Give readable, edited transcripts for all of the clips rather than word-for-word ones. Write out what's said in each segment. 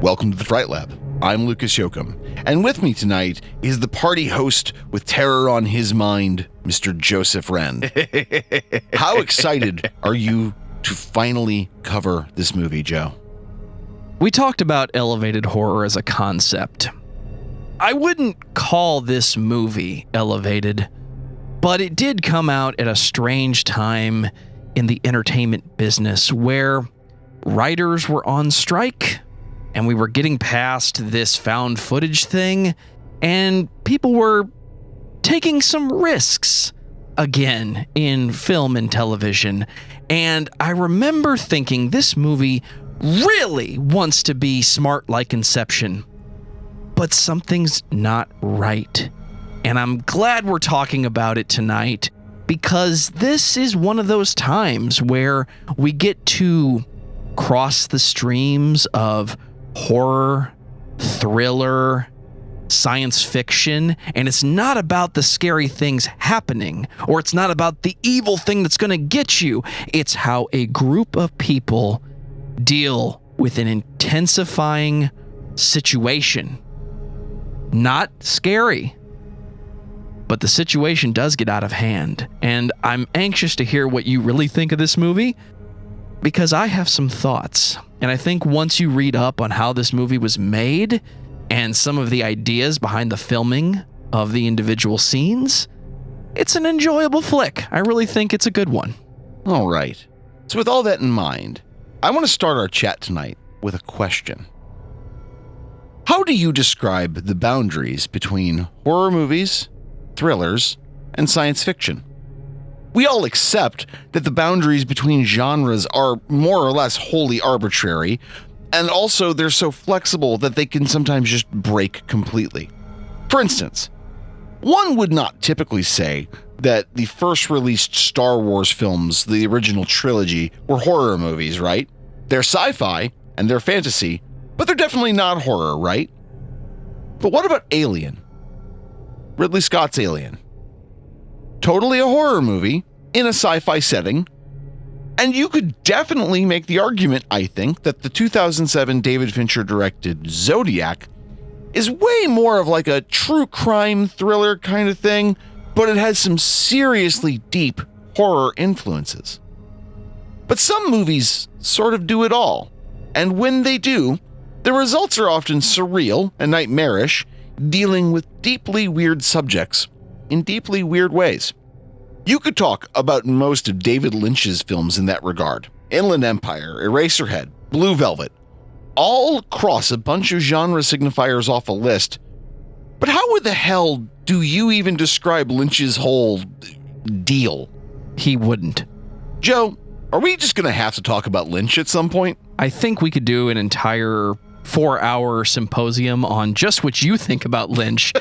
welcome to the Fright Lab. I'm Lucas Yoakum, and with me tonight is the party host with terror on his mind, Mr. Joseph Wren. How excited are you to finally cover this movie, Joe? We talked about elevated horror as a concept. I wouldn't call this movie elevated, but it did come out at a strange time in the entertainment business where writers were on strike and we were getting past this found footage thing and people were taking some risks again in film and television. And I remember thinking this movie really wants to be smart like Inception, but something's not right. And I'm glad we're talking about it tonight because this is one of those times where we get to cross the streams of horror, thriller, science fiction, and it's not about the scary things happening, or it's not about the evil thing that's going to get you. It's how a group of people deal with an intensifying situation. Not scary, but the situation does get out of hand, and I'm anxious to hear what you really think of this movie, because I have some thoughts. And I think once you read up on how this movie was made and some of the ideas behind the filming of the individual scenes, it's an enjoyable flick. I really think it's a good one. All right. So with all that in mind, I want to start our chat tonight with a question. How do you describe the boundaries between horror movies, thrillers, and science fiction? We all accept that the boundaries between genres are more or less wholly arbitrary, and also they're so flexible that they can sometimes just break completely. For instance, one would not typically say that the first released Star Wars films, the original trilogy, were horror movies, right? They're sci-fi and they're fantasy, but they're definitely not horror, right? But what about Alien? Ridley Scott's Alien. Totally a horror movie in a sci-fi setting. And you could definitely make the argument, I think, that the 2007 David Fincher directed Zodiac is way more of like a true crime thriller kind of thing, but it has some seriously deep horror influences. But some movies sort of do it all. And when they do, the results are often surreal and nightmarish, dealing with deeply weird subjects in deeply weird ways. You could talk about most of David Lynch's films in that regard. Inland Empire, Eraserhead, Blue Velvet, all cross a bunch of genre signifiers off a list. But how the hell do you even describe Lynch's whole deal? He wouldn't. Joe, are we just going to have to talk about Lynch at some point? I think we could do an entire 4-hour symposium on just what you think about Lynch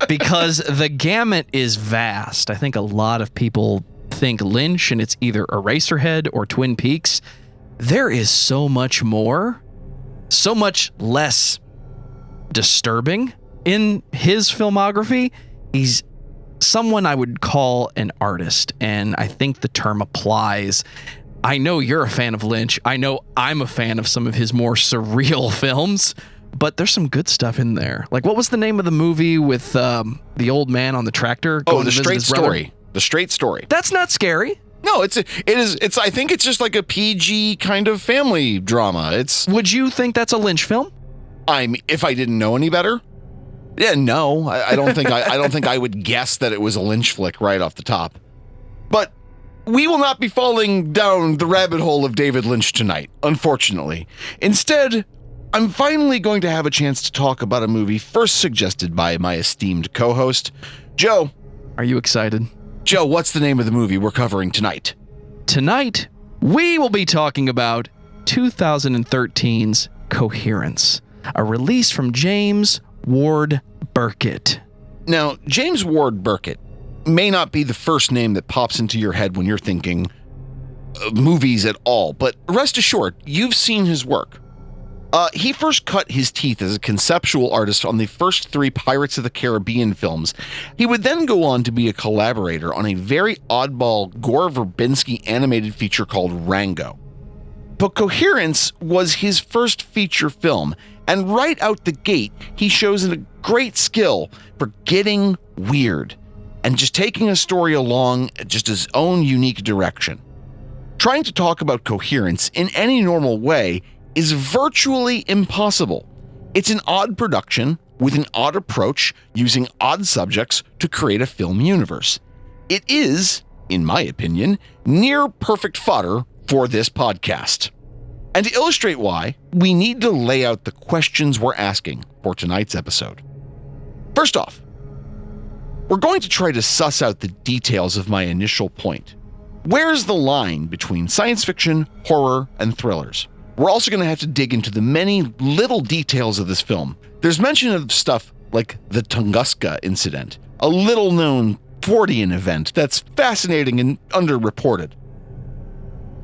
because the gamut is vast. I think a lot of people think Lynch and it's either Eraserhead or Twin Peaks. There is so much more, so much less disturbing in his filmography. He's someone I would call an artist, and I think the term applies. I know you're a fan of Lynch. I know I'm a fan of some of his more surreal films, but there's some good stuff in there. Like, what was the name of the movie with the old man on the tractor? Oh, The Straight Story. The Straight Story. That's not scary. No, it is. I think it's just like a PG kind of family drama. Would you think that's a Lynch film? If I didn't know any better. Yeah, no, I don't think I don't think I would guess that it was a Lynch flick right off the top. But we will not be falling down the rabbit hole of David Lynch tonight, unfortunately. Instead, I'm finally going to have a chance to talk about a movie first suggested by my esteemed co-host, Joe. Are you excited? Joe, what's the name of the movie we're covering tonight? Tonight, we will be talking about 2013's Coherence, a release from James Ward Burkett. Now, James Ward Burkett may not be the first name that pops into your head when you're thinking movies at all, but rest assured, you've seen his work. He first cut his teeth as a conceptual artist on the first 3 Pirates of the Caribbean films. He would then go on to be a collaborator on a very oddball Gore Verbinski animated feature called Rango. But Coherence was his first feature film, and right out the gate, he shows a great skill for getting weird and just taking a story along just his own unique direction. Trying to talk about Coherence in any normal way is virtually impossible. It's an odd production with an odd approach using odd subjects to create a film universe. It is, in my opinion, near perfect fodder for this podcast. And to illustrate why, we need to lay out the questions we're asking for tonight's episode. First off, we're going to try to suss out the details of my initial point. Where's the line between science fiction, horror, and thrillers? We're also going to have to dig into the many little details of this film. There's mention of stuff like the Tunguska incident, a little-known Fortean event that's fascinating and underreported.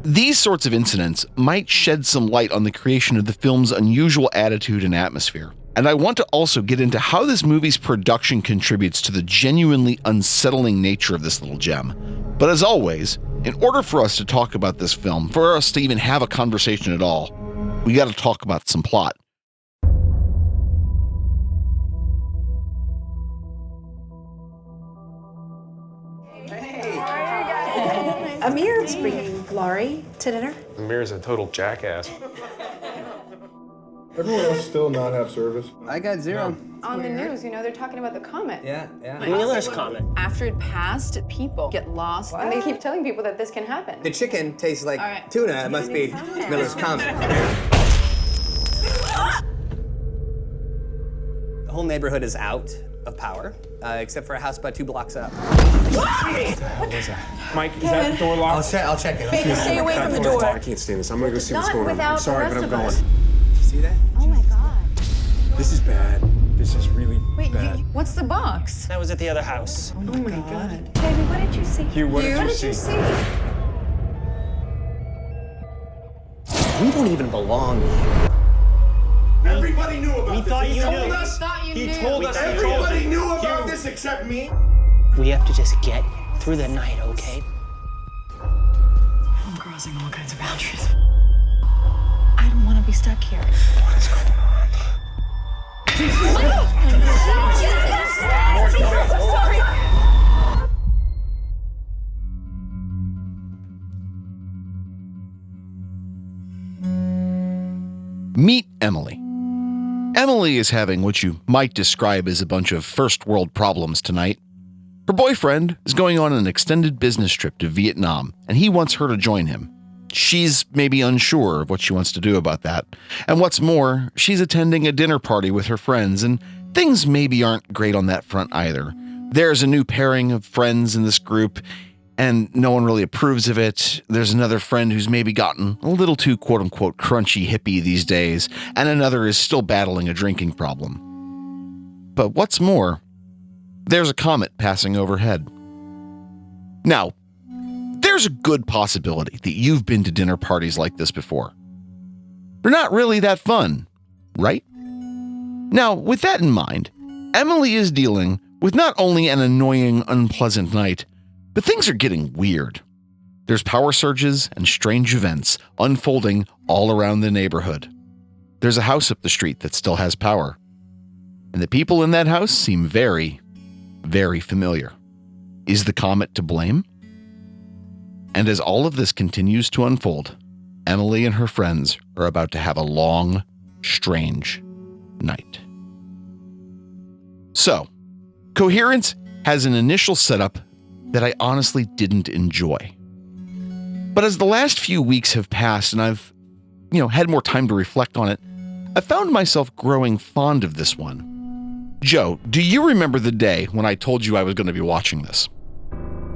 These sorts of incidents might shed some light on the creation of the film's unusual attitude and atmosphere. And I want to also get into how this movie's production contributes to the genuinely unsettling nature of this little gem. But as always, in order for us to talk about this film, for us to even have a conversation at all, we got to talk about some plot. Amir's bringing Laurie to dinner. Amir's a total jackass. Everyone else still not have service? I got 0. On the news, they're talking about the Comet. Yeah. Wheeler's Comet. After it passed, people get lost, and they keep telling people that this can happen. The chicken tastes like right. tuna. It must be Miller's Comet. The whole neighborhood is out of power, except for a house about 2 blocks up. Mike, is that door locked? I'll check it. Baby, stay away from the door. I can't stand this. I'm gonna go see what's Not going on. without I'm sorry, the but I'm going. rest of See that? Oh my God. This is bad. This is really Wait, bad. what's the box? That was at the other house. Oh my God. Baby, what did you see? Hugh, what did you What did see? you see? We don't even belong here. Everybody knew about We this. thought He you told knew. us. He told us. Everybody knew about this except me. We have to just get through the night, okay? I'm crossing all kinds of boundaries. I don't want to be stuck here. What is going on? Meet Emily. Emily is having what you might describe as a bunch of first world problems tonight. Her boyfriend is going on an extended business trip to Vietnam, and he wants her to join him. She's maybe unsure of what she wants to do about that. And what's more, she's attending a dinner party with her friends, and things maybe aren't great on that front either. There's a new pairing of friends in this group, and no one really approves of it. There's another friend who's maybe gotten a little too quote-unquote crunchy hippie these days, and another is still battling a drinking problem. But what's more, there's a comet passing overhead. Now, there's a good possibility that you've been to dinner parties like this before. They're not really that fun, right? Now, with that in mind, Emily is dealing with not only an annoying, unpleasant night, but things are getting weird. There's power surges and strange events unfolding all around the neighborhood. There's a house up the street that still has power. And the people in that house seem very, very familiar. Is the comet to blame? And as all of this continues to unfold, Emily and her friends are about to have a long, strange night. So, Coherence has an initial setup that I honestly didn't enjoy. But as the last few weeks have passed and I've, had more time to reflect on it, I found myself growing fond of this one. Joe, do you remember the day when I told you I was going to be watching this?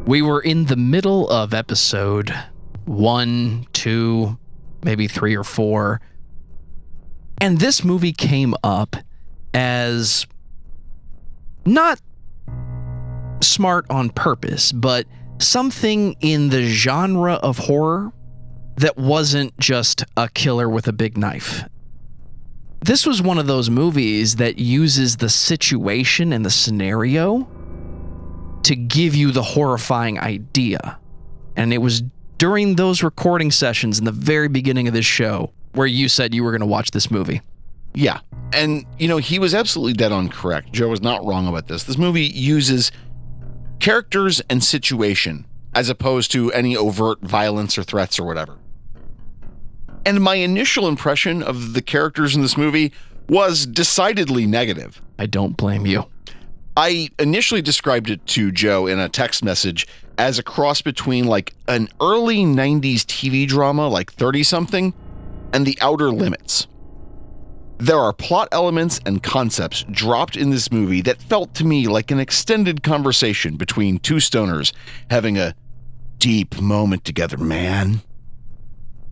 We were in the middle of episode 1, 2, maybe 3 or 4. And this movie came up as not smart on purpose, but something in the genre of horror that wasn't just a killer with a big knife. This was one of those movies that uses the situation and the scenario to give you the horrifying idea. And it was during those recording sessions in the very beginning of this show where you said you were going to watch this movie. Yeah. And, he was absolutely dead on correct. Joe was not wrong about this. This movie uses characters and situation as opposed to any overt violence or threats or whatever. And my initial impression of the characters in this movie was decidedly negative. I don't blame you. I initially described it to Joe in a text message as a cross between like an early 90s TV drama like 30-something and The Outer Limits. There are plot elements and concepts dropped in this movie that felt to me like an extended conversation between two stoners having a deep moment together, man.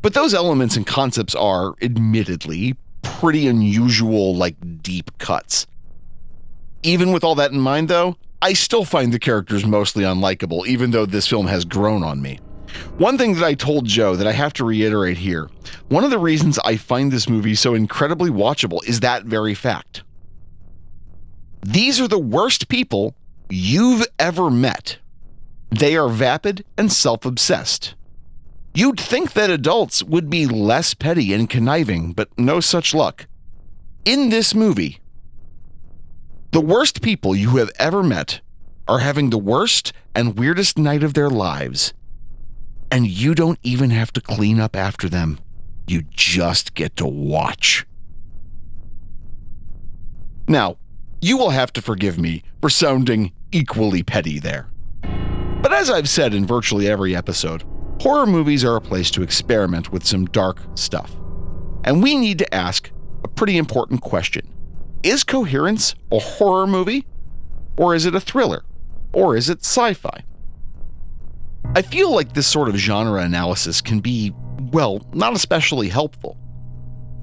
But those elements and concepts are, admittedly, pretty unusual, like deep cuts. Even with all that in mind, though, I still find the characters mostly unlikable, even though this film has grown on me. One thing that I told Joe that I have to reiterate here, one of the reasons I find this movie so incredibly watchable is that very fact. These are the worst people you've ever met. They are vapid and self-obsessed. You'd think that adults would be less petty and conniving, but no such luck. In this movie, the worst people you have ever met are having the worst and weirdest night of their lives. And you don't even have to clean up after them. You just get to watch. Now, you will have to forgive me for sounding equally petty there. But as I've said in virtually every episode, horror movies are a place to experiment with some dark stuff. And we need to ask a pretty important question. Is Coherence a horror movie? Or is it a thriller? Or is it sci-fi? I feel like this sort of genre analysis can be, well, not especially helpful.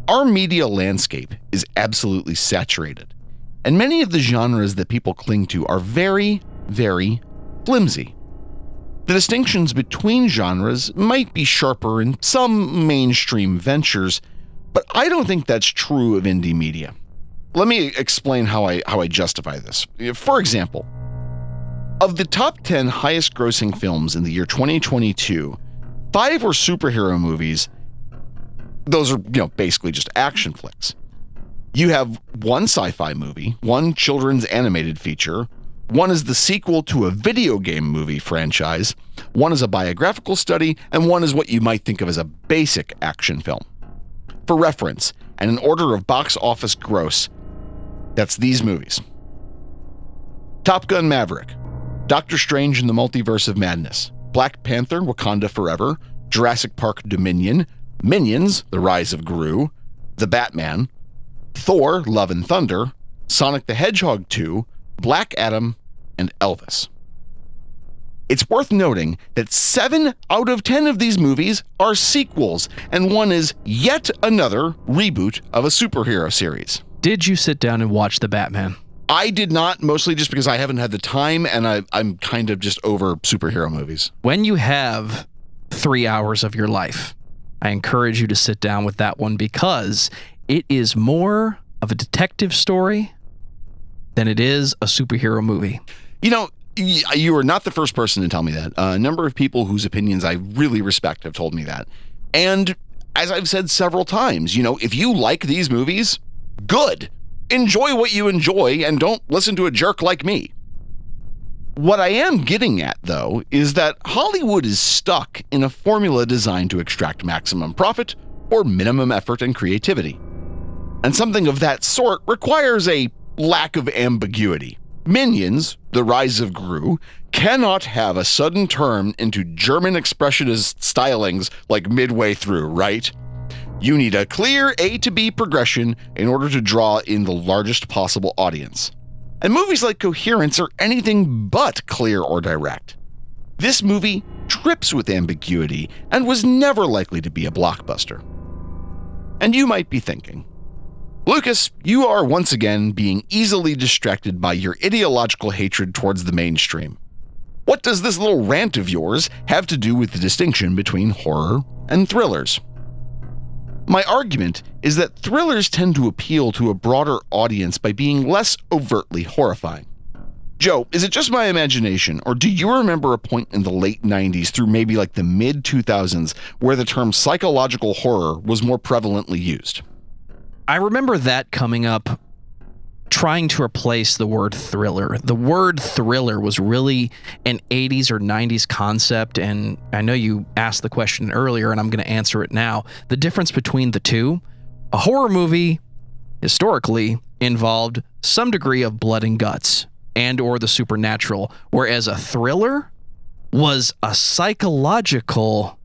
Our media landscape is absolutely saturated, and many of the genres that people cling to are very, very flimsy. The distinctions between genres might be sharper in some mainstream ventures, but I don't think that's true of indie media. Let me explain how I justify this. For example, of the top 10 highest grossing films in the year 2022, 5 were superhero movies. Those are, basically just action flicks. You have one sci-fi movie, one children's animated feature, one is the sequel to a video game movie franchise, one is a biographical study, and one is what you might think of as a basic action film. For reference, and in order of box office gross, that's these movies: Top Gun Maverick, Doctor Strange in the Multiverse of Madness, Black Panther: Wakanda Forever, Jurassic Park: Dominion, Minions: The Rise of Gru, The Batman, Thor: Love and Thunder, Sonic the Hedgehog 2, Black Adam, and Elvis. It's worth noting that 7 out of 10 of these movies are sequels, and one is yet another reboot of a superhero series. Did you sit down and watch The Batman? I did not, mostly just because I haven't had the time, and I'm kind of just over superhero movies. When you have 3 hours of your life, I encourage you to sit down with that one because it is more of a detective story than it is a superhero movie. You are not the first person to tell me that. A number of people whose opinions I really respect have told me that. And as I've said several times, if you like these movies, good. Enjoy what you enjoy and don't listen to a jerk like me. What I am getting at, though, is that Hollywood is stuck in a formula designed to extract maximum profit or minimum effort and creativity. And something of that sort requires a lack of ambiguity. Minions: The Rise of Gru cannot have a sudden turn into German expressionist stylings like midway through, right? You need a clear A to B progression in order to draw in the largest possible audience. And movies like Coherence are anything but clear or direct. This movie trips with ambiguity and was never likely to be a blockbuster. And you might be thinking, Lucas, you are once again being easily distracted by your ideological hatred towards the mainstream. What does this little rant of yours have to do with the distinction between horror and thrillers? My argument is that thrillers tend to appeal to a broader audience by being less overtly horrifying. Joe, is it just my imagination, or do you remember a point in the late 90s through maybe like the mid 2000s where the term psychological horror was more prevalently used? I remember that coming up, trying to replace the word thriller. The word thriller was really an 80s or 90s concept, and I know you asked the question earlier, and I'm going to answer it now. The difference between the two, a horror movie historically involved some degree of blood and guts and or the supernatural, whereas a thriller was a psychological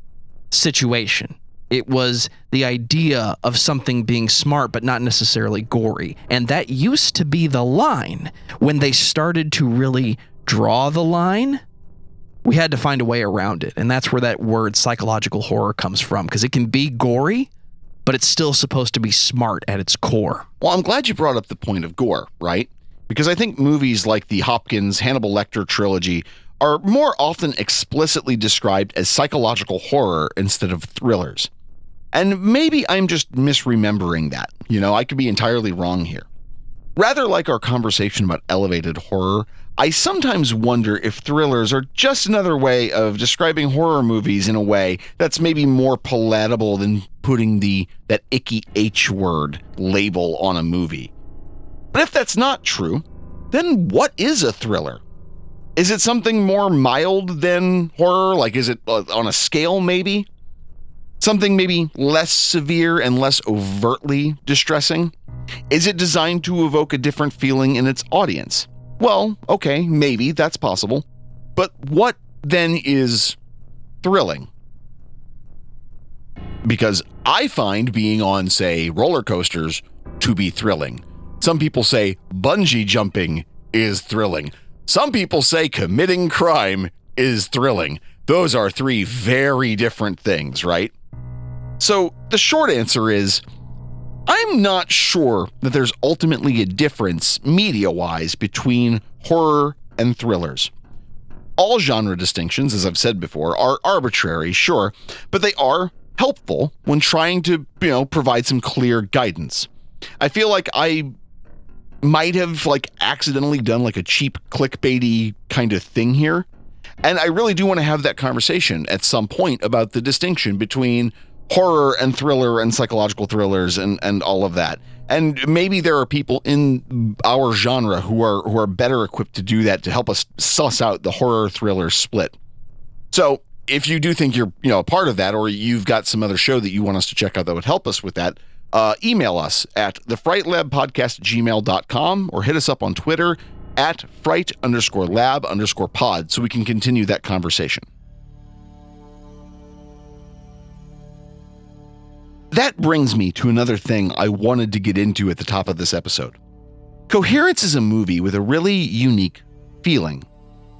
situation. It was the idea of something being smart but not necessarily gory. And that used to be the line. When they started to really draw the line, we had to find a way around it. And that's where that word psychological horror comes from, because it can be gory, but it's still supposed to be smart at its core. Well, I'm glad you brought up the point of gore, right? Because I think movies like the Hopkins Hannibal Lecter trilogy are more often explicitly described as psychological horror instead of thrillers. And maybe I'm just misremembering that. I could be entirely wrong here. Rather like our conversation about elevated horror, I sometimes wonder if thrillers are just another way of describing horror movies in a way that's maybe more palatable than putting that icky H word label on a movie. But if that's not true, then what is a thriller? Is it something more mild than horror? Like, is it on a scale maybe? Something maybe less severe and less overtly distressing? Is it designed to evoke a different feeling in its audience? Well, okay, maybe that's possible. But what then is thrilling? Because I find being on, say, roller coasters to be thrilling. Some people say bungee jumping is thrilling. Some people say committing crime is thrilling. Those are three very different things, right? So the short answer is, I'm not sure that there's ultimately a difference media-wise between horror and thrillers. All genre distinctions, as I've said before, are arbitrary, sure, but they are helpful when trying to, provide some clear guidance. I feel like I might have accidentally done a cheap clickbaity kind of thing here. And I really do want to have that conversation at some point about the distinction between horror and thriller and psychological thrillers and all of that. And maybe there are people in our genre who are better equipped to do that, to help us suss out the horror thriller split. So if you do think you're a part of that, or you've got some other show that you want us to check out that would help us with that, email us at thefrightlabpodcast@gmail.com or hit us up on Twitter at fright_lab_pod so we can continue that conversation. That brings me to another thing I wanted to get into at the top of this episode. Coherence is a movie with a really unique feeling.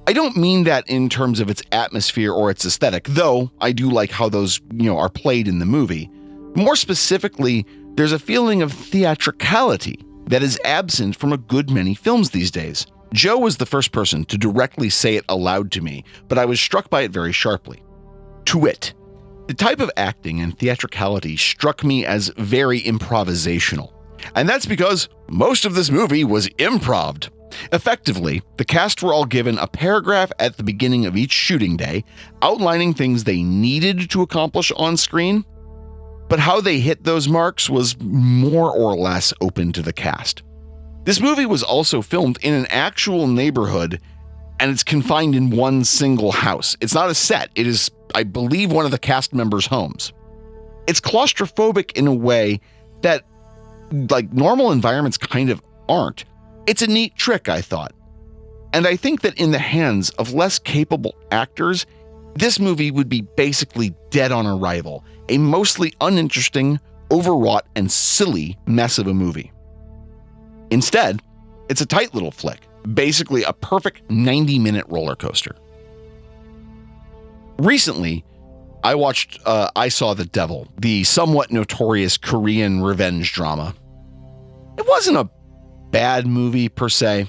I don't mean that in terms of its atmosphere or its aesthetic, though I do like how those, are played in the movie. More specifically, there's a feeling of theatricality that is absent from a good many films these days. Joe was the first person to directly say it aloud to me, but I was struck by it very sharply. To wit, the type of acting and theatricality struck me as very improvisational. And that's because most of this movie was improv'd. Effectively, the cast were all given a paragraph at the beginning of each shooting day, outlining things they needed to accomplish on screen, but how they hit those marks was more or less open to the cast. This movie was also filmed in an actual neighborhood, and it's confined in one single house. It's not a set. It is, I believe, one of the cast members' homes. It's claustrophobic in a way that, normal environments kind of aren't. It's a neat trick, I thought. And I think that in the hands of less capable actors, this movie would be basically dead on arrival, a mostly uninteresting, overwrought, and silly mess of a movie. Instead, it's a tight little flick, basically a perfect 90-minute roller coaster. Recently, I watched I Saw the Devil, the somewhat notorious Korean revenge drama. It wasn't a bad movie per se.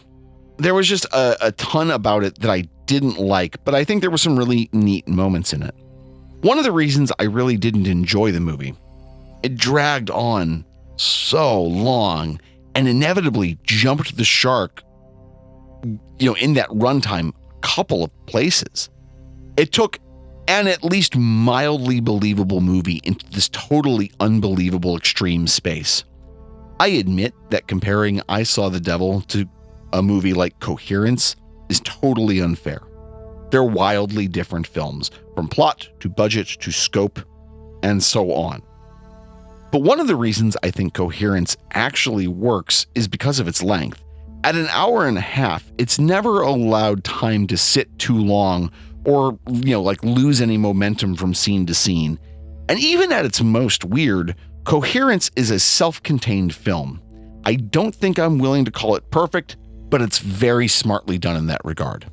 There was just a ton about it that I didn't like, but I think there were some really neat moments in it. One of the reasons I really didn't enjoy the movie, it dragged on so long and inevitably jumped the shark in that runtime a couple of places. It took an at least mildly believable movie into this totally unbelievable extreme space. I admit that comparing I Saw the Devil to a movie like Coherence is totally unfair. They're wildly different films, from plot to budget to scope, and so on. But one of the reasons I think Coherence actually works is because of its length. At an hour and a half, it's never allowed time to sit too long or, lose any momentum from scene to scene. And even at its most weird, Coherence is a self-contained film. I don't think I'm willing to call it perfect, but it's very smartly done in that regard.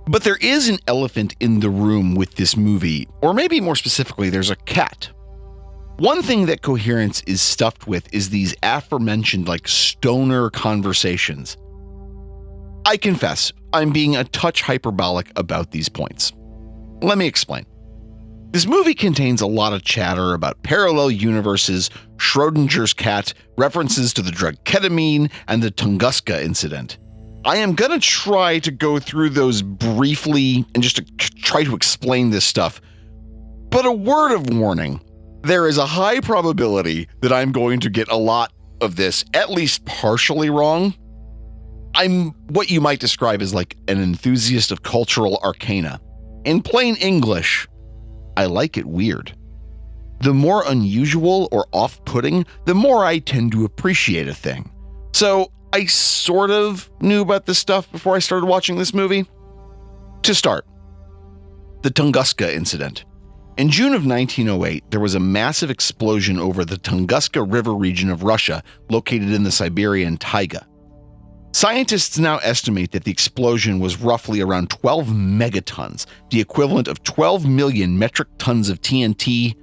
But there is an elephant in the room with this movie, or maybe more specifically, there's a cat. One thing that Coherence is stuffed with is these aforementioned stoner conversations. I confess, I'm being a touch hyperbolic about these points. Let me explain. This movie contains a lot of chatter about parallel universes, Schrodinger's cat, references to the drug ketamine, and the Tunguska incident. I am going to try to go through those briefly and just to try to explain this stuff. But a word of warning, there is a high probability that I'm going to get a lot of this at least partially wrong. I'm what you might describe as an enthusiast of cultural arcana. In plain English, I like it weird. The more unusual or off-putting, the more I tend to appreciate a thing. So I sort of knew about this stuff before I started watching this movie. To start, the Tunguska incident. In June of 1908, there was a massive explosion over the Tunguska River region of Russia, located in the Siberian taiga. Scientists now estimate that the explosion was roughly around 12 megatons, the equivalent of 12 million metric tons of TNT,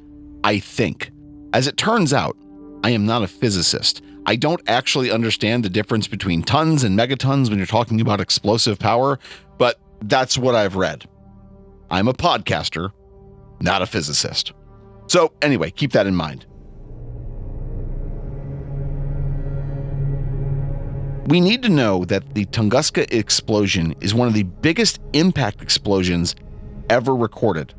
I think. As it turns out, I am not a physicist. I don't actually understand the difference between tons and megatons when you're talking about explosive power, but that's what I've read. I'm a podcaster, not a physicist. So anyway, keep that in mind. We need to know that the Tunguska explosion is one of the biggest impact explosions ever recorded.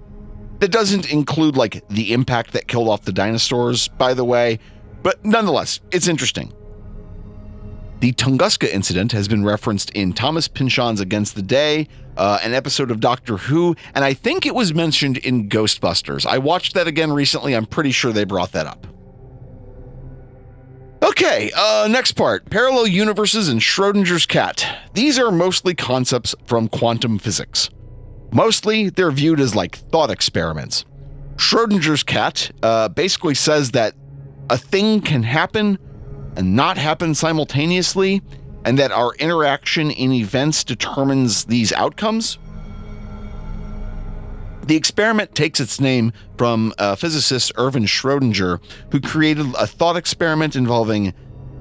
That doesn't include the impact that killed off the dinosaurs, by the way, but nonetheless, it's interesting. The Tunguska incident has been referenced in Thomas Pynchon's Against the Day, an episode of Doctor Who, and I think it was mentioned in Ghostbusters. I watched that again recently. I'm pretty sure they brought that up. Okay, next part, parallel universes and Schrodinger's cat. These are mostly concepts from quantum physics. Mostly, they're viewed as thought experiments. Schrodinger's cat basically says that a thing can happen and not happen simultaneously, and that our interaction in events determines these outcomes. The experiment takes its name from physicist Erwin Schrödinger, who created a thought experiment involving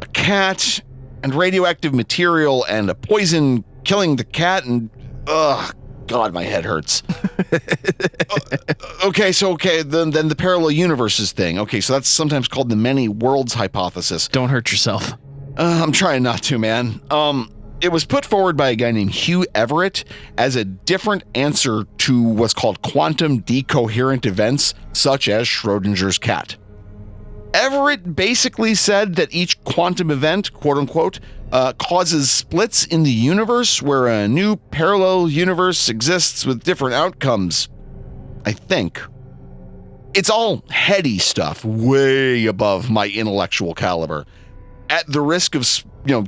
a cat and radioactive material and a poison killing the cat, and God, my head hurts. Then the parallel universes thing. Okay, so that's sometimes called the many worlds hypothesis. Don't hurt yourself. I'm trying not to, man. It was put forward by a guy named Hugh Everett as a different answer to what's called quantum decoherent events, such as Schrodinger's cat. Everett basically said that each quantum event, quote unquote, causes splits in the universe where a new parallel universe exists with different outcomes. I think. It's all heady stuff, way above my intellectual caliber. At the risk of,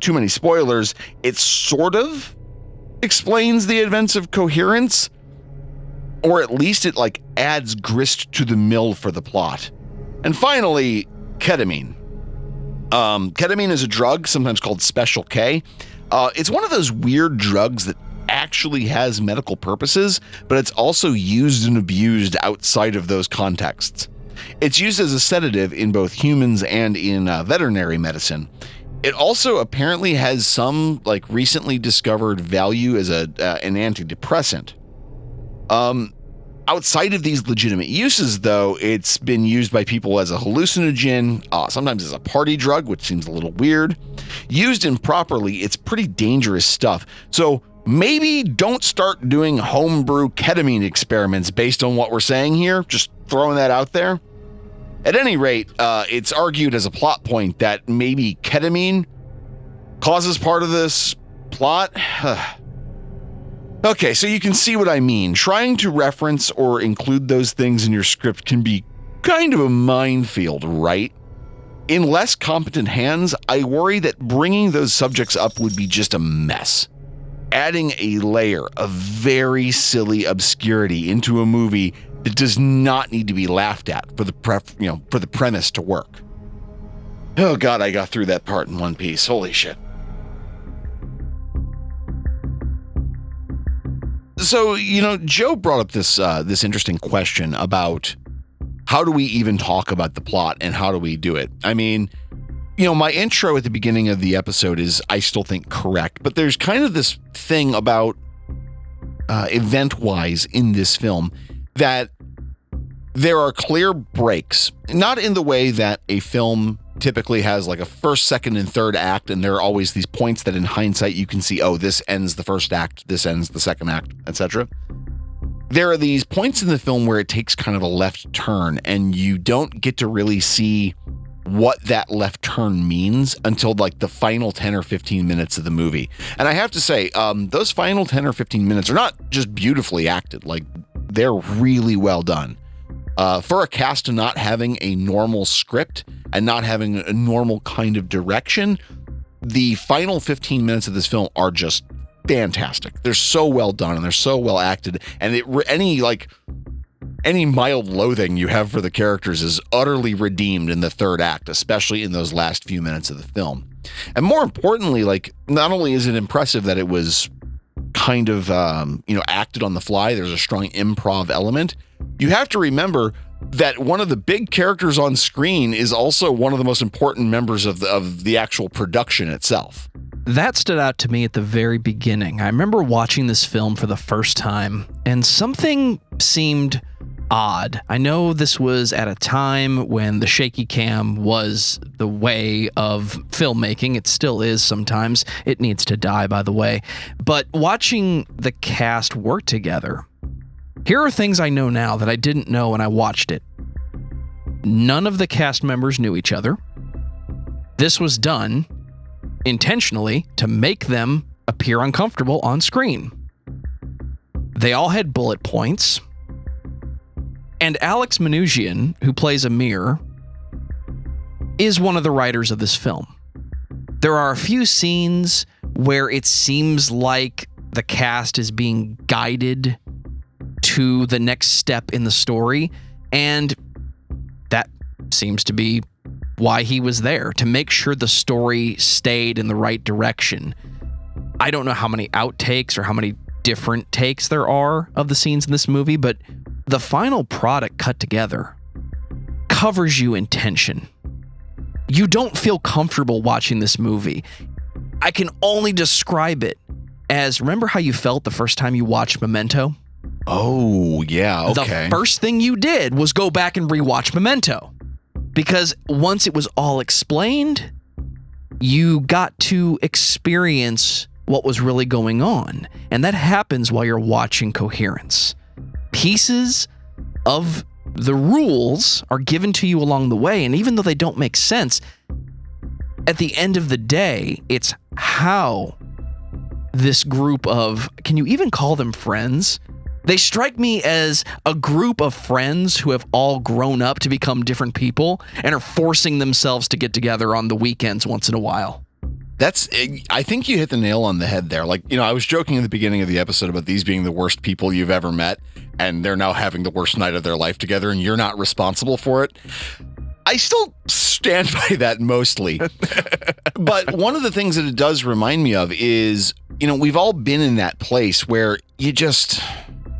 too many spoilers, it sort of explains the events of Coherence, or at least it adds grist to the mill for the plot. And finally, ketamine. Ketamine is a drug, sometimes called Special K. It's one of those weird drugs that actually has medical purposes, but it's also used and abused outside of those contexts. It's used as a sedative in both humans and in veterinary medicine. It also apparently has some recently discovered value as an antidepressant. Outside of these legitimate uses, though, it's been used by people as a hallucinogen, sometimes as a party drug, which seems a little weird. Used improperly, it's pretty dangerous stuff. So maybe don't start doing homebrew ketamine experiments based on what we're saying here. Just throwing that out there. At any rate, it's argued as a plot point that maybe ketamine causes part of this plot. Okay, so you can see what I mean. Trying to reference or include those things in your script can be kind of a minefield, right? In less competent hands, I worry that bringing those subjects up would be just a mess. Adding a layer of very silly obscurity into a movie that does not need to be laughed at for the premise to work. Oh God, I got through that part in one piece. Holy shit. So, Joe brought up this interesting question about how do we even talk about the plot and how do we do it? I mean, my intro at the beginning of the episode is, I still think, correct, but there's kind of this thing about event-wise in this film that there are clear breaks, not in the way that a film typically has like a first, second, and third act, and there are always these points that in hindsight you can see, oh, this ends the first act, this ends the second act, etc. There are these points in the film where it takes kind of a left turn, and you don't get to really see what that left turn means until like the final 10 or 15 minutes of the movie. And I have to say, those final 10 or 15 minutes are not just beautifully acted, like they're really well done. For a cast of not having a normal script and not having a normal kind of direction, the final 15 minutes of this film are just fantastic. They're so well done and they're so well acted. And any mild loathing you have for the characters is utterly redeemed in the third act, especially in those last few minutes of the film. And more importantly, like, not only is it impressive that it was kind of, acted on the fly, there's a strong improv element. You have to remember that one of the big characters on screen is also one of the most important members of the actual production itself. That stood out to me at the very beginning. I remember watching this film for the first time, and something seemed odd. I know this was at a time when the shaky cam was the way of filmmaking. It still is sometimes. It needs to die, by the way. But watching the cast work together, here are things I know now that I didn't know when I watched it. None of the cast members knew each other. This was done intentionally to make them appear uncomfortable on screen. They all had bullet points. And Alex Manoogian, who plays Amir, is one of the writers of this film. There are a few scenes where it seems like the cast is being guided to the next step in the story, and that seems to be why he was there, to make sure the story stayed in the right direction. I don't know how many outtakes or how many different takes there are of the scenes in this movie, but the final product cut together covers you in tension. You don't feel comfortable watching this movie. I can only describe it as, remember how you felt the first time you watched Memento? Oh, yeah, okay. The first thing you did was go back and rewatch Memento. Because once it was all explained, you got to experience what was really going on. And that happens while you're watching Coherence. Pieces of the rules are given to you along the way, and even though they don't make sense, at the end of the day, it's how this group of, can you even call them friends? They strike me as a group of friends who have all grown up to become different people and are forcing themselves to get together on the weekends once in a while. I think you hit the nail on the head there. Like, I was joking in the beginning of the episode about these being the worst people you've ever met, and they're now having the worst night of their life together, and you're not responsible for it. I still stand by that mostly. But one of the things that it does remind me of is, we've all been in that place where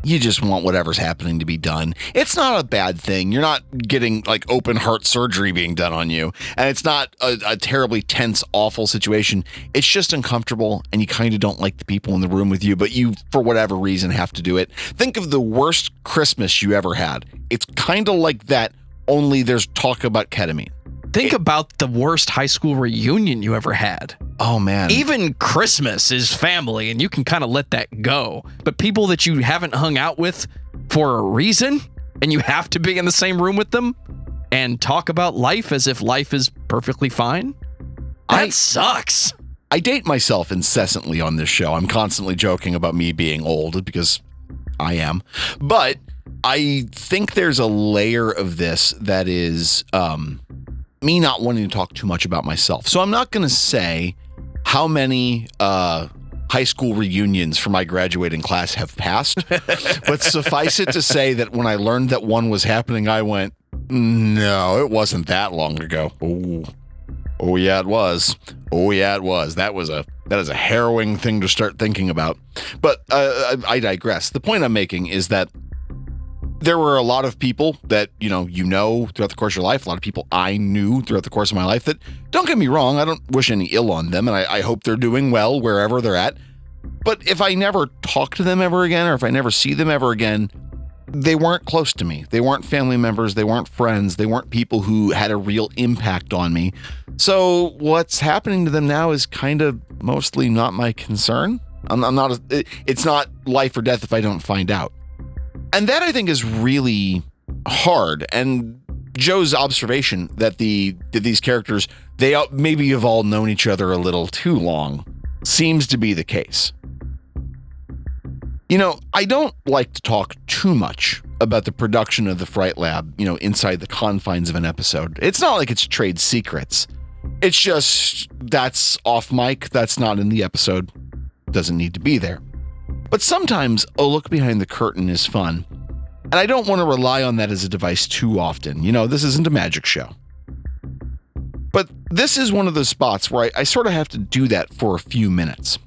You just want whatever's happening to be done. It's not a bad thing. You're not getting like open heart surgery being done on you. And it's not a terribly tense, awful situation. It's just uncomfortable and you kind of don't like the people in the room with you, but you, for whatever reason, have to do it. Think of the worst Christmas you ever had. It's kind of like that, only there's talk about ketamine. Think about the worst high school reunion you ever had. Oh, man. Even Christmas is family, and you can kind of let that go. But people that you haven't hung out with for a reason, and you have to be in the same room with them and talk about life as if life is perfectly fine, that sucks. I date myself incessantly on this show. I'm constantly joking about me being old because I am. But I think there's a layer of this that is me not wanting to talk too much about myself. So I'm not going to say how many high school reunions for my graduating class have passed, but suffice it to say that when I learned that one was happening, I went, no, it wasn't that long ago. Oh yeah, it was. Oh yeah, it was. That is a harrowing thing to start thinking about. But I digress. The point I'm making is that there were a lot of people that, you know, throughout the course of your life, a lot of people I knew throughout the course of my life that, don't get me wrong, I don't wish any ill on them, and I hope they're doing well wherever they're at. But if I never talk to them ever again, or if I never see them ever again, they weren't close to me. They weren't family members. They weren't friends. They weren't people who had a real impact on me. So what's happening to them now is kind of mostly not my concern. It's not life or death if I don't find out. And that I think is really hard. And Joe's observation that these characters, they maybe have all known each other a little too long, seems to be the case. You know, I don't like to talk too much about the production of the Fright Lab, inside the confines of an episode. It's not like it's trade secrets. It's just, that's off mic, that's not in the episode, doesn't need to be there. But sometimes a look behind the curtain is fun, and I don't want to rely on that as a device too often. This isn't a magic show. But this is one of those spots where I sort of have to do that for a few minutes.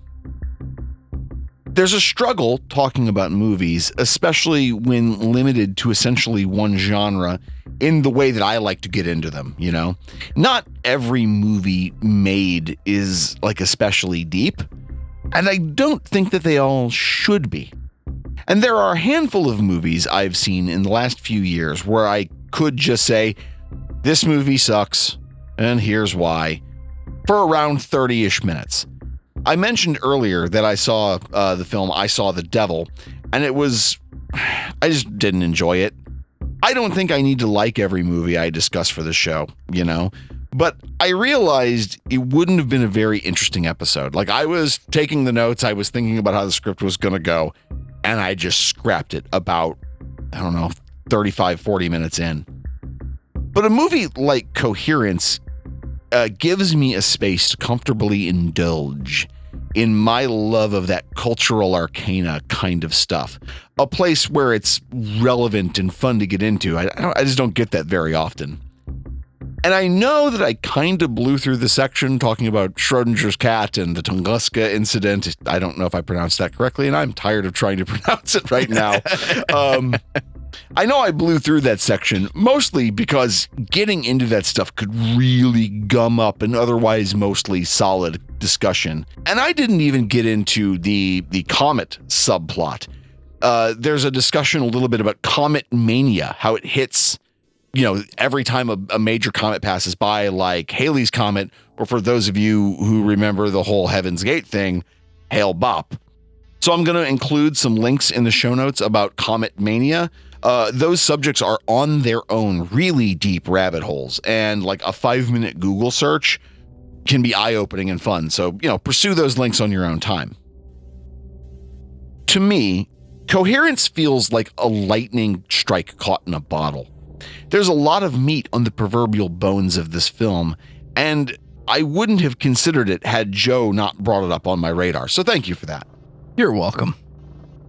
There's a struggle talking about movies, especially when limited to essentially one genre in the way that I like to get into them, Not every movie made is like especially deep, and I don't think that they all should be. And there are a handful of movies I've seen in the last few years where I could just say, this movie sucks, and here's why, for around 30-ish minutes. I mentioned earlier that I saw the film I Saw the Devil, and I just didn't enjoy it. I don't think I need to like every movie I discuss for this show, but I realized it wouldn't have been a very interesting episode. Like, I was taking the notes, I was thinking about how the script was going to go, and I just scrapped it about, 35, 40 minutes in. But a movie like Coherence gives me a space to comfortably indulge in my love of that cultural arcana kind of stuff. A place where it's relevant and fun to get into. I just don't get that very often. And I know that I kind of blew through the section talking about Schrodinger's cat and the Tunguska incident. I don't know if I pronounced that correctly, and I'm tired of trying to pronounce it right now. I know I blew through that section mostly because getting into that stuff could really gum up an otherwise mostly solid discussion. And I didn't even get into the Comet subplot. There's a discussion a little bit about Comet mania, how it hits, every time a major comet passes by, like Halley's Comet, or for those of you who remember the whole Heaven's Gate thing, Hale Bop. So I'm going to include some links in the show notes about Comet mania. Those subjects are on their own really deep rabbit holes, and like a 5-minute Google search can be eye-opening and fun. So, pursue those links on your own time. To me, Coherence feels like a lightning strike caught in a bottle. There's a lot of meat on the proverbial bones of this film, and I wouldn't have considered it had Joe not brought it up on my radar. So thank you for that. You're welcome.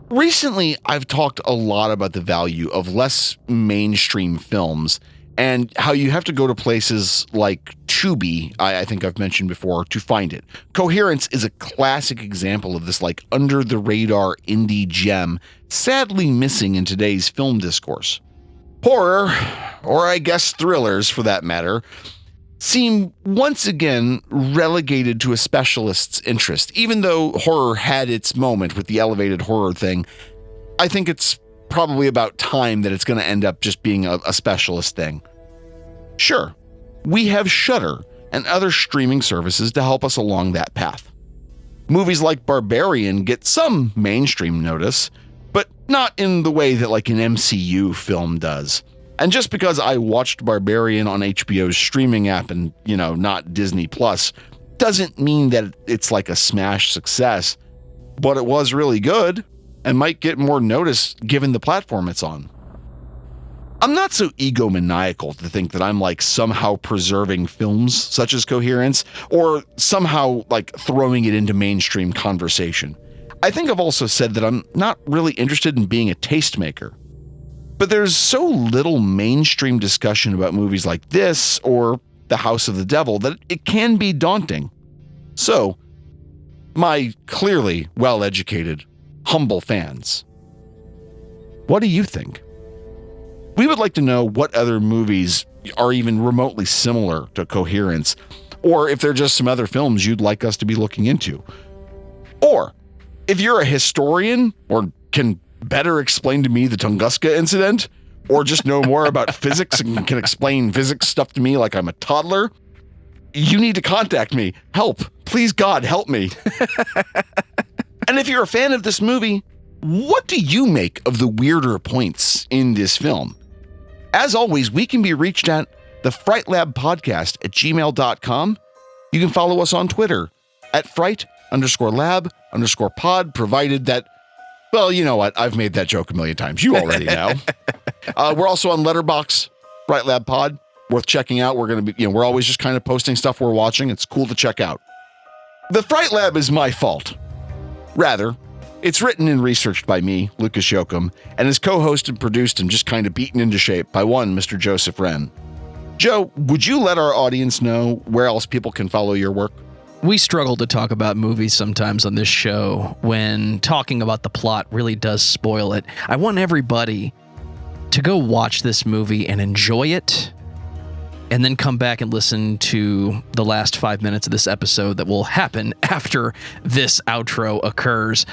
Recently, I've talked a lot about the value of less mainstream films and how you have to go to places like Tubi, I think I've mentioned before, to find it. Coherence is a classic example of this like under the radar indie gem, sadly missing in today's film discourse. Horror, or I guess thrillers for that matter, seem once again relegated to a specialist's interest. Even though horror had its moment with the elevated horror thing, I think it's probably about time that it's going to end up just being a specialist thing. Sure, we have Shudder and other streaming services to help us along that path. Movies like Barbarian get some mainstream notice, but not in the way that like an MCU film does. And just because I watched Barbarian on HBO's streaming app and, not Disney Plus, doesn't mean that it's like a smash success, but it was really good and might get more notice given the platform it's on. I'm not so egomaniacal to think that I'm like somehow preserving films such as Coherence or somehow like throwing it into mainstream conversation. I think I've also said that I'm not really interested in being a tastemaker. But there's so little mainstream discussion about movies like this or The House of the Devil that it can be daunting. So, my clearly well-educated, humble fans, what do you think? We would like to know what other movies are even remotely similar to Coherence, or if they're just some other films you'd like us to be looking into. Or, if you're a historian or can better explain to me the Tunguska incident, or just know more about physics and can explain physics stuff to me like I'm a toddler, you need to contact me. Help. Please, God, help me. And if you're a fan of this movie, what do you make of the weirder points in this film? As always, we can be reached at thefrightlabpodcast@gmail.com. You can follow us on Twitter at fright_lab_pod, provided that, well, you know what? I've made that joke a million times. You already know. We're also on Letterboxd, Fright Lab Pod. Worth checking out. We're going to be, we're always just kind of posting stuff we're watching. It's cool to check out. The Fright Lab is my fault. Rather, it's written and researched by me, Lucas Yoakum, and is co-hosted, produced, and just kind of beaten into shape by one Mr. Joseph Wren. Joe, would you let our audience know where else people can follow your work? We struggle to talk about movies sometimes on this show when talking about the plot really does spoil it. I want everybody to go watch this movie and enjoy it, and then come back and listen to the last 5 minutes of this episode that will happen after this outro occurs.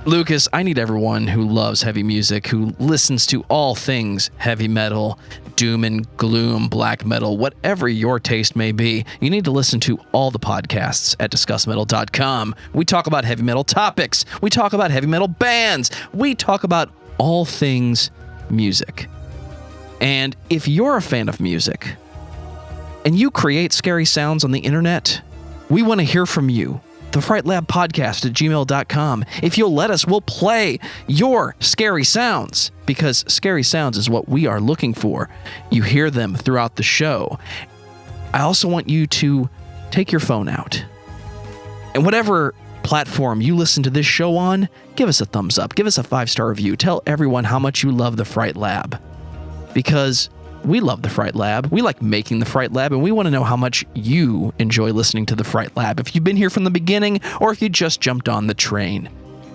Lucas, I need everyone who loves heavy music, who listens to all things heavy metal, doom and gloom, black metal, whatever your taste may be, you need to listen to all the podcasts at discussmetal.com. We talk about heavy metal topics. We talk about heavy metal bands. We talk about all things music. And if you're a fan of music and you create scary sounds on the internet, we want to hear from you. The Fright Lab Podcast at gmail.com. If you'll let us, we'll play your scary sounds, because scary sounds is what we are looking for. You hear them throughout the show. I also want you to take your phone out, and whatever platform you listen to this show on, give us a thumbs up, give us a 5-star review, tell everyone how much you love the Fright Lab, because we love the Fright Lab. We like making the Fright Lab, and we want to know how much you enjoy listening to the Fright Lab. If you've been here from the beginning, or if you just jumped on the train,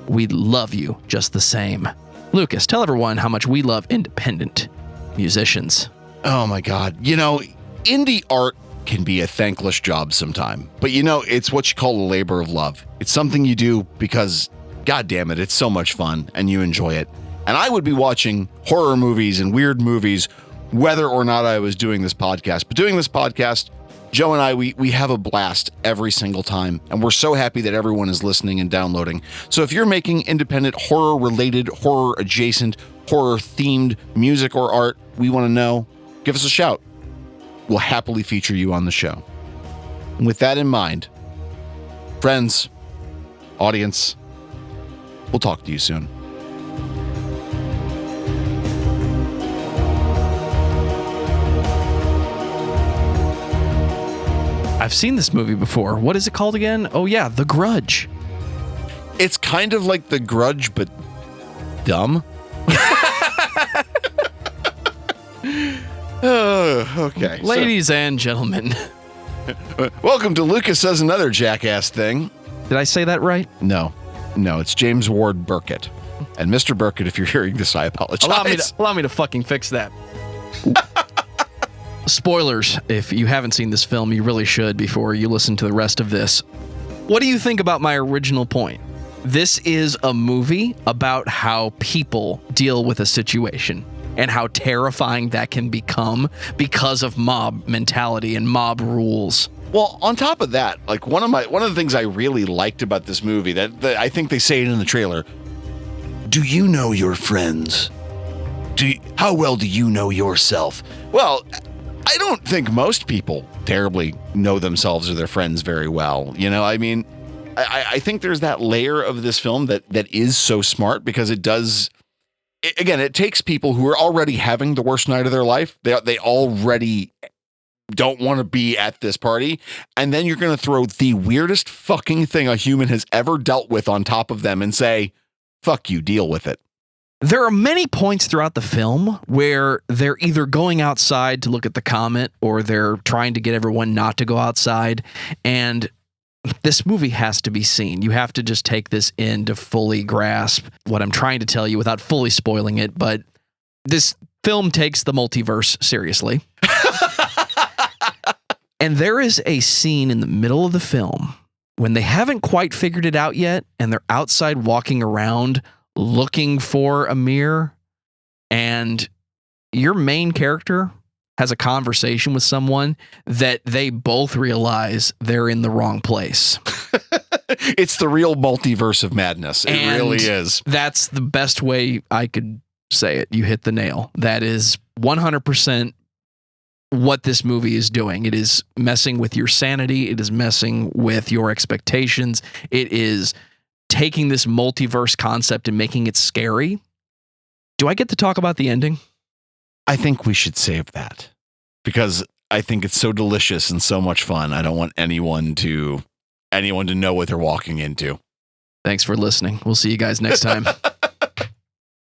we love you just the same. Lucas, tell everyone how much we love independent musicians. Oh my God. Indie art can be a thankless job sometime, but it's what you call a labor of love. It's something you do because, God damn it, it's so much fun and you enjoy it. And I would be watching horror movies and weird movies whether or not I was doing this podcast. But doing this podcast, Joe and I, we have a blast every single time, and we're so happy that everyone is listening and downloading. So if you're making independent horror-related, horror-adjacent, horror-themed music or art, we want to know, give us a shout. We'll happily feature you on the show. And with that in mind, friends, audience, we'll talk to you soon. I've seen this movie before. What is it called again? Oh yeah, The Grudge. It's kind of like The Grudge, but dumb. Oh, Okay. Ladies and gentlemen. Welcome to Lucas Says Another Jackass Thing. Did I say that right? No, it's James Ward Burkett. And Mr. Burkett, if you're hearing this, I apologize. Allow me to fucking fix that. Spoilers. If you haven't seen this film, you really should before you listen to the rest of this. What do you think about my original point? This is a movie about how people deal with a situation and how terrifying that can become because of mob mentality and mob rules. Well, on top of that, like one of the things I really liked about this movie that I think they say it in the trailer. Do you know your friends? How well do you know yourself? Well, I don't think most people terribly know themselves or their friends very well. You know, I mean, I think there's that layer of this film that is so smart because it does. Again, it takes people who are already having the worst night of their life. They already don't want to be at this party. And then you're going to throw the weirdest fucking thing a human has ever dealt with on top of them and say, fuck you, deal with it. There are many points throughout the film where they're either going outside to look at the comet or they're trying to get everyone not to go outside. And this movie has to be seen. You have to just take this in to fully grasp what I'm trying to tell you without fully spoiling it. But this film takes the multiverse seriously. And there is a scene in the middle of the film when they haven't quite figured it out yet and they're outside walking around looking for a mirror, and your main character has a conversation with someone that they both realize they're in the wrong place. It's the real multiverse of madness. It really is. That's the best way I could say it. You hit the nail. That is 100% what this movie is doing. It is messing with your sanity. It is messing with your expectations. It is taking this multiverse concept and making it scary. Do I get to talk about the ending? I think we should save that because I think it's so delicious and so much fun. I don't want anyone to know what they're walking into. Thanks for listening. We'll see you guys next time.